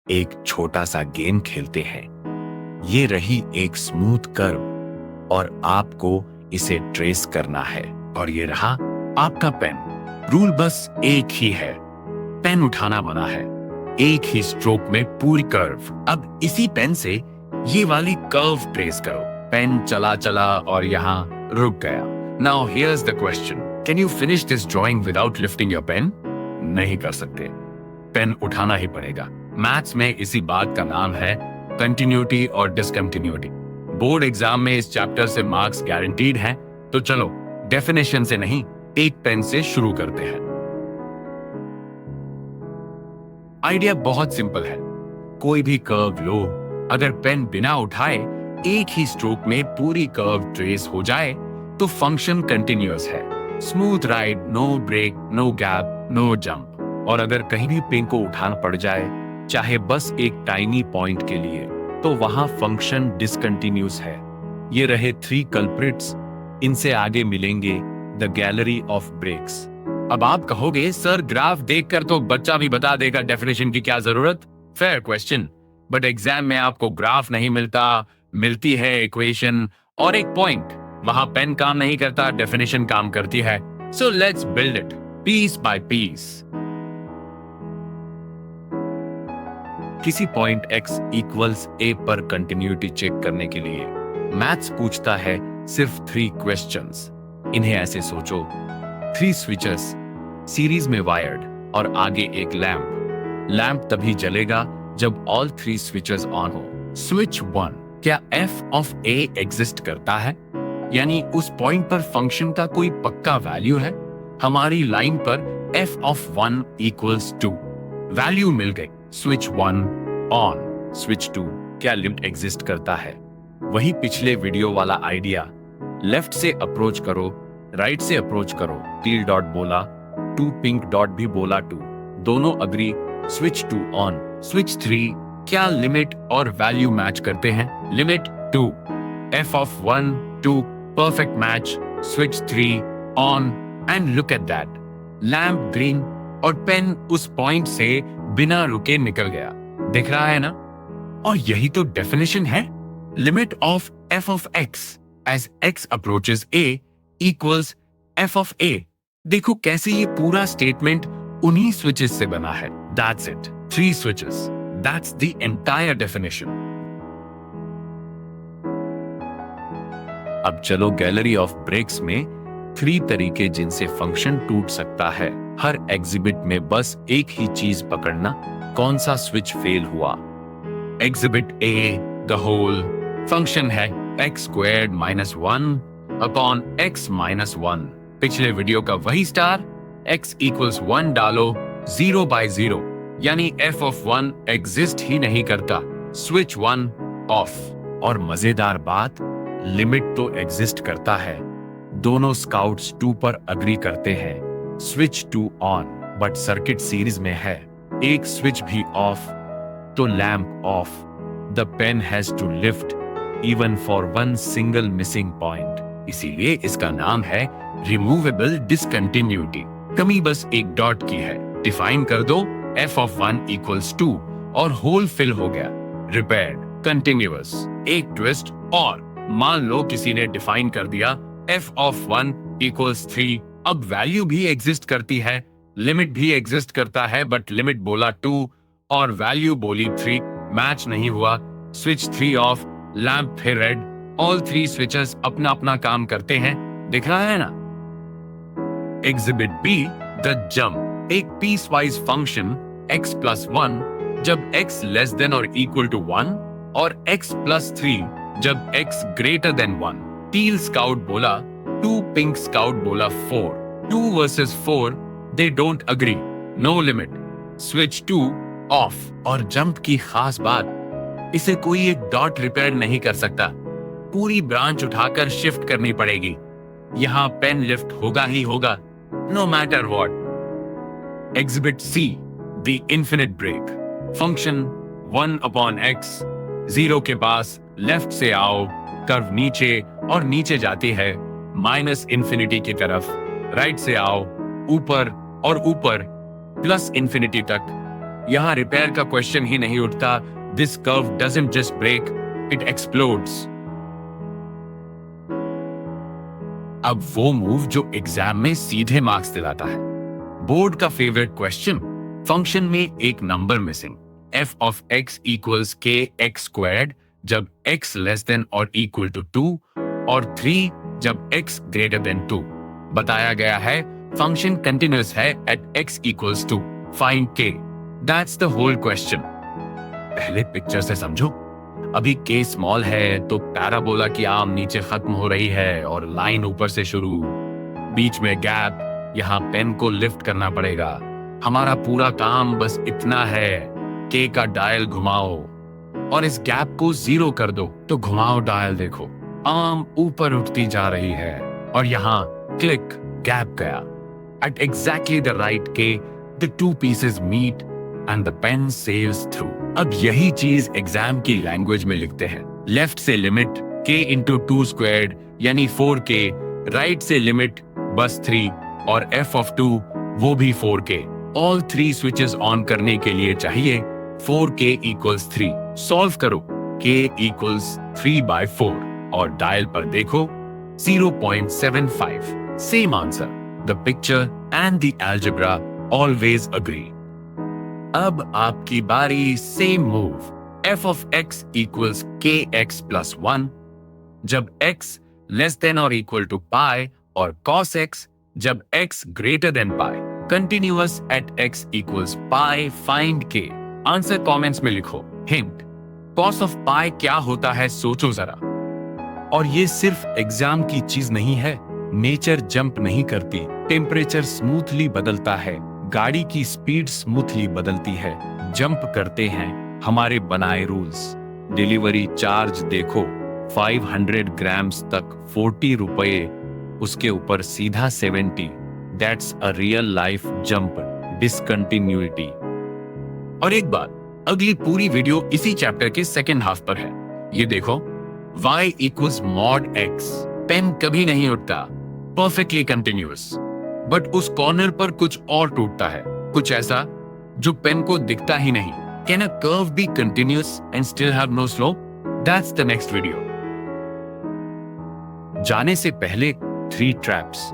एक छोटा सा गेम खेलते हैं। ये रही एक स्मूथ कर्व और आपको इसे ट्रेस करना है। और ये रहा आपका पेन। रूल बस एक ही है, पेन उठाना मना है, एक ही स्ट्रोक में पूरी कर्व। अब इसी पेन से ये वाली कर्व ट्रेस करो। पेन चला चला और यहाँ रुक गया। Now here's the question, can you finish this drawing without lifting your pen? नहीं कर सकते, पेन उठाना ही पड़ेगा। मैथ्स में इसी बात का नाम है कंटिन्यूटी और डिसकंटिन्यूटी। बोर्ड एग्जाम में इस चैप्टर से मार्क्स गारंटीड हैं, तो चलो डेफिनेशन से नहीं, एक पेन से शुरू करते हैं। आइडिया बहुत सिंपल है। कोई भी कर्व लो, अगर पेन बिना उठाए एक ही स्ट्रोक में पूरी कर्व ट्रेस हो जाए तो फंक्शन कंटिन्यूअस है। Smooth ride, no break, no gap, no jump. और अगर कहीं भी पेन को उठाना पड़ जाए, चाहे बस एक टाइनी पॉइंट के लिए, तो वहां फंक्शन डिसकंटिन्यूअस है। ये रहे 3 कल्प्रिट्स। इनसे आगे मिलेंगे द गैलरी ऑफ ब्रेक्स। अब आप कहोगे सर ग्राफ देखकर तो बच्चा भी बता देगा डेफिनेशन की क्या जरूरत। फेयर क्वेश्चन, बट एग्जाम में आपको ग्राफ नहीं मिलता, मिलती है इक्वेशन और एक पॉइंट। वहां पेन काम नहीं करता, डेफिनेशन काम करती है। So let's build it piece by piece. किसी पॉइंट x इक्वल्स a पर कंटिन्यूटी चेक करने के लिए मैथ्स पूछता है सिर्फ 3 क्वेश्चंस। इन्हें ऐसे सोचो, 3 स्विचेस सीरीज में वायर्ड और आगे एक लैंप। लैंप तभी जलेगा जब ऑल 3 स्विचेस ऑन हो। स्विच 1, क्या f ऑफ a एग्जिस्ट करता है? यानी उस पॉइंट पर फंक्शन का कोई पक्का वैल्यू है? हमारी लाइन पर f ऑफ 1 इक्वल्स 2, वैल्यू मिल गई। Switch 1 on. स्विच 2, क्या लिमिट एग्जिस्ट करता है? वही पिछले वीडियो वाला आइडिया, लेफ्ट से अप्रोच करो, राइट से अप्रोच करो। टील डॉट बोला 2, पिंक डॉट भी बोला 2, दोनों अग्री। Switch 2 on. स्विच 3, क्या लिमिट और वैल्यू मैच करते हैं? Limit 2, f of 1 2, perfect match. Switch 3 on and look at that, lamp green और पेन उस पॉइंट से बिना रुके निकल गया। दिख रहा है ना? और यही तो डेफिनेशन है। Limit of f of x as x approaches a equals f of a। देखो कैसे ये पूरा स्टेटमेंट उन्हीं स्विचेस से बना है। That's it, 3 switches, that's the entire definition। अब चलो गैलरी ऑफ ब्रेक्स में 3 तरीके जिनसे फंक्शन टूट सकता है। हर एग्जिबिट में बस एक ही चीज पकड़ना, कौन सा स्विच फेल हुआ। Exhibit A, the whole function है x squared minus 1 upon x minus 1। पिछले वीडियो का वही स्टार, x इक्वल्स 1 डालो 0 by 0, यानी f ऑफ 1 एग्जिस्ट ही नहीं करता। Switch 1 of. और मजेदार बात, लिमिट तो एग्जिस्ट करता है। दोनों स्काउट्स 2 पर अग्री करते हैं। Switch 2 on, but circuit series में है, एक स्विच भी ऑफ तो lamp off. The pen has to lift even for 1 single missing point. इसीलिए इसका नाम है रिमूवेबल डिसकंटिन्यूटी। कमी बस एक डॉट की है। डिफाइन कर दो f ऑफ 1 इक्वल्स 2 और होल फिल हो गया। Repaired, continuous. एक ट्विस्ट और, मान लो किसी ने डिफाइन कर दिया f ऑफ 1 इक्वल्स 3। अब वैल्यू भी एग्जिस्ट करती है, लिमिट भी एग्जिस्ट करता है, बट लिमिट बोला 2 और वैल्यू बोली 3, मैच नहीं हुआ। स्विच 3 ऑफ, लैंप फिर रेड। ऑल 3 स्विचेस अपना अपना काम करते हैं। दिख रहा है ना? Exhibit b, the jump. एक piecewise function x plus 1 जब x लेस देन और इक्वल टू 1 और x प्लस 3 जब x greater than 1। Teal scout बोला 2, पिंक स्काउट बोला 4। 2 versus 4, they don't agree, no limit. Switch 2 off. और jump की खास बात, इसे कोई एक डॉट रिपेयर नहीं कर सकता, पूरी ब्रांच उठाकर शिफ्ट करनी पड़ेगी। यहां पेन लिफ्ट होगा ही होगा, no matter what. Exhibit C, the infinite break. Function 1 upon x, 0 के पास लेफ्ट से आओ, कर्व नीचे और नीचे जाती है माइनस इंफिनिटी की तरफ। राइट से आओ, ऊपर और ऊपर प्लस इंफिनिटी तक। यहाँ रिपेयर का क्वेश्चन ही नहीं उठता। This curve doesn't just break, it explodes. अब वो मूव जो एग्जाम में सीधे मार्क्स दिलाता है। बोर्ड का फेवरेट क्वेश्चन, फंक्शन में एक number missing, f of x equals k x squared जब x less than or equal to 2 और 3 जब x greater than 2। बताया गया है फंक्शन कंटिन्यूअस है at x equals to find k। That's the whole question। पहले पिक्चर से समझो। अभी k स्मॉल है तो पैराबोला की आर्म नीचे खत्म हो रही है और लाइन ऊपर से शुरू, बीच में गैप, यहाँ पेन को लिफ्ट करना पड़ेगा। हमारा पूरा काम बस इतना है, k का डायल घुमाओ और इस गैप को 0 कर दो। तो घुमाओ डायल, देखो आर्म ऊपर उठती जा रही है और यहाँ क्लिक, गैप गया। At exactly the right k, the two pieces meet and the pen sails through। अब यही चीज एग्जाम की लैंग्वेज में लिखते हैं। लेफ्ट से लिमिट k into 2 squared यानी 4k, राइट से लिमिट बस 3 और f of 2 वो भी 4k। ऑल 3 स्विचेस ऑन करने के लिए चाहिए 4k equals 3। सॉल्व करो, k equals 3/4 और डायल पर देखो 0.75। Same answer. The picture and the algebra always agree। अब आपकी बारी, same move. f of x equals kx plus 1 जब x less than or equal to pi और cos x जब x greater than pi। Continuous at x equals pi, find k। Answer comments में लिखो। Hint, cos of pi क्या होता है सोचो जरा। और ये सिर्फ एग्जाम की चीज नहीं है। नेचर जंप नहीं करती, टेम्परेचर स्मूथली बदलता है, गाड़ी की स्पीड स्मूथली बदलती है। जंप करते हैं हमारे बनाए रूल्स। डिलीवरी चार्ज देखो, 500 ग्राम्स तक 40 रुपए, उसके ऊपर सीधा 70। That's a real life jump, discontinuity. और एक बात, अगली पूरी वीडियो इसी चैप्टर के सेकेंड हाफ पर है। ये देखो, y equals mod x। Pen कभी नहीं उठता, परफेक्टली कंटिन्यूअस, बट उस कॉर्नर पर कुछ और टूटता है, कुछ ऐसा जो पेन को दिखता ही नहीं। Can a curve be continuous and still have no slope? That's the next video. जाने से पहले 3 ट्रैप्स।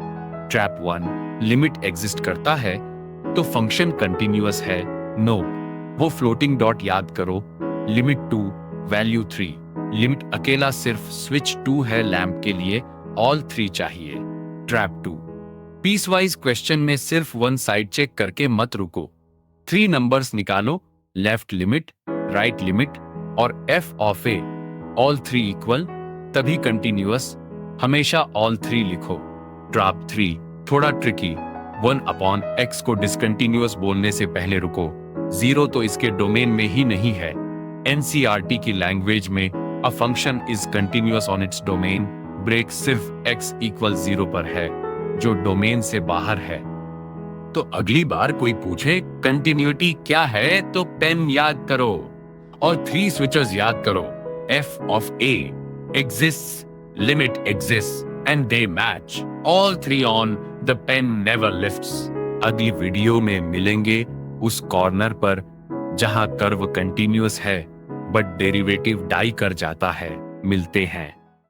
ट्रैप 1, लिमिट एग्जिस्ट करता है तो फंक्शन कंटिन्यूअस है, नो, वो फ्लोटिंग डॉट याद करो। लिमिट 2, वैल्यू 3, लिमिट अकेला सिर्फ स्विच 2 है लैंप के लिए, ऑल 3 चाहिए। ट्रैप 2, पीस वाइज क्वेश्चन में सिर्फ 1 साइड चेक करके मत रुको। 3 नंबर्स निकालो, लेफ्ट लिमिट, राइट लिमिट और f of a, all 3 equal, तभी कंटिन्यूअस। हमेशा ऑल 3 लिखो। ट्रैप 3 थोड़ा ट्रिकी, 1/x को डिसकंटिन्यूअस बोलने से पहले रुको। 0 तो इसके डोमेन में ही नहीं है। NCERT की लैंग्वेज में a function is continuous on its domain, break सिर्फ x इक्वल 0 पर है जो डोमेन से बाहर है। तो अगली बार कोई पूछे कंटिन्यूटी क्या है तो पेन याद करो और 3 स्विचेस याद करो। f of a exists, limit exists and they match, all 3 on, the pen never lifts। अगली वीडियो में मिलेंगे उस कॉर्नर पर जहां कर्व कंटिन्यूअस है बट डेरिवेटिव डाई कर जाता है। मिलते हैं।